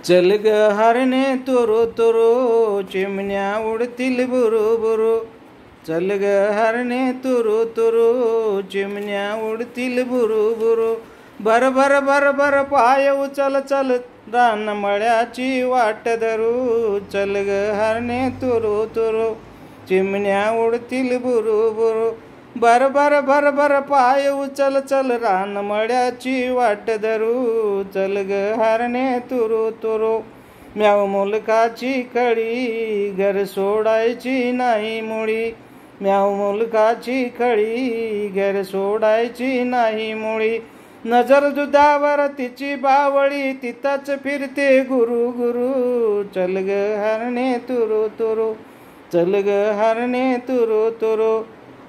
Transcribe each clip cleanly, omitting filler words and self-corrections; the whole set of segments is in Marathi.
चल ग हरणे तुरु तुरु, चिमण्या उडतील बुरु बुरु. चल ग हरणे तुरु तुरु, चिमण्या उडतील बुरु बुरु. भर भर भर भर पाय उचल चल, रानमळ्याची वाट धरू. चल ग हरणे तुरु तुरु, चिमण्या उडतील बुरु बुरु. भर भर भर भर पाय उचल चल, रानमळ्याची वाट धरू. चल ग हरणे तुरु तुरु. म्याव मुलकाची कळी, घर सोडायची नाही मुळी. म्याव मुलकाची कळी, घर सोडायची नाही मुळी. नजर दुधावर तिची बावळी, तिथंच फिरते गुरु गुरु. चल ग हरणे तुरु तुरु, चल ग हरणे तुरु तुरु.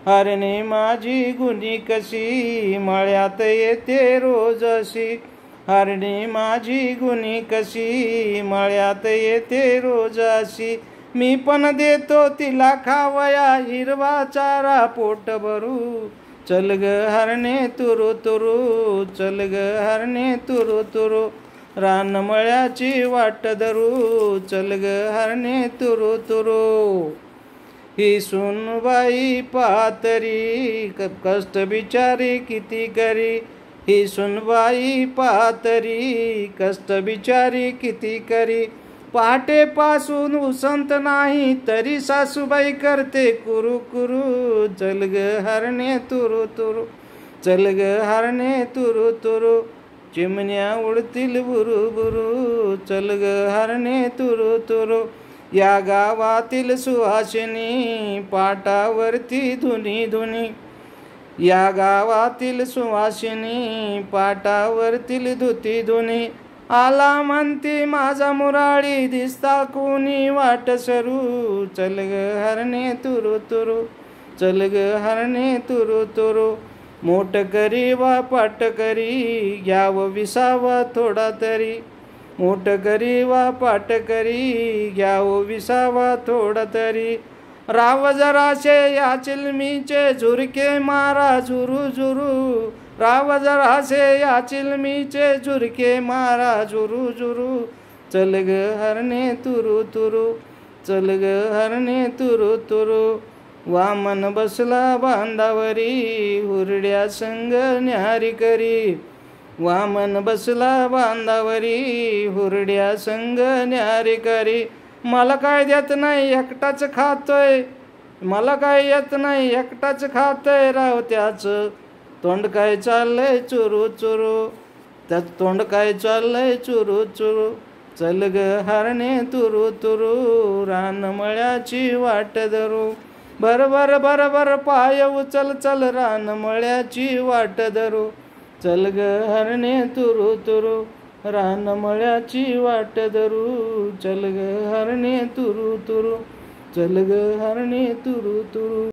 हरणे माझी गुणी कशी, मळ्यात येते रोज अशी. हरणे माझी गुणी कशी, मळ्यात येते रोज अशी. मी पण देतो तिला खावया, हिरवा चारा पोट भरू. चल ग हरणे तुरु तुरु, चल ग हरणे तुरु तुरु. रानमळ्याची वाट धरू. चल ग हरणे तुरु तुरु. ही सुनबाई पातरी, कष्ट बिचारी किती करी. ही सुनबाई पातरी, कष्ट बिचारी किती करी. पहाटेपासून उसंत नाही, तरी सासूबाई करते कुरु कुरु. चल ग हरणे तुरु तुरु, चल ग हरणे तुरु तुरु. चिमण्या उडतील बुरु बुरु. चल ग हरणे तुरु तुरु. या गावातील सुहासिनी, पाटावरती धुनी धुनी. या गावातील सुहासिनी, पाटावरतील धुती धुनी. आला म्हणती माझा मुराळी, दिसता कोणी वाट सरू. चल ग हरणे तुरु तुरु, चल ग हरणे तुरु तुरु. मोठ करी वा पाट करी, घ्याव विसावा थोडा तरी. मोठ करी वा पाट करी, घ्याव विसावा थोडा तरी. राव जराशे या चिलमीचे, झुरके मारा झुरू झुरू. राव जराशे या चिलमीचे, झुरके मारा झुरू झुरू. चल ग हरणे तुरु तुरु, चल ग हरणे तुरु तुरु. वामन बसला बांधावरी, हुरड्या संग न्यारी करी. वामन बसला बांधावरी, हुरड्या संग न्यारी करी. मला काय देत नाही एकटाच खातोय, मला काय येत नाही एकटाच खातोय. राव त्याचं तोंड काय चाललंय चुरू चुरू, त्याच तोंड काय चाललंय चुरू चुरू. चल ग हरणे तुरु तुरु, रानमळ्याची वाट धरू. भर भर भर भर पाय उचल चल, रानमळ्याची वाट धरू. चल ग हरणे तुरु तुरु, रानमळ्याची वाट धरू. चल ग हरणे तुरु तुरु, चल ग हरणे तुरु तुरु.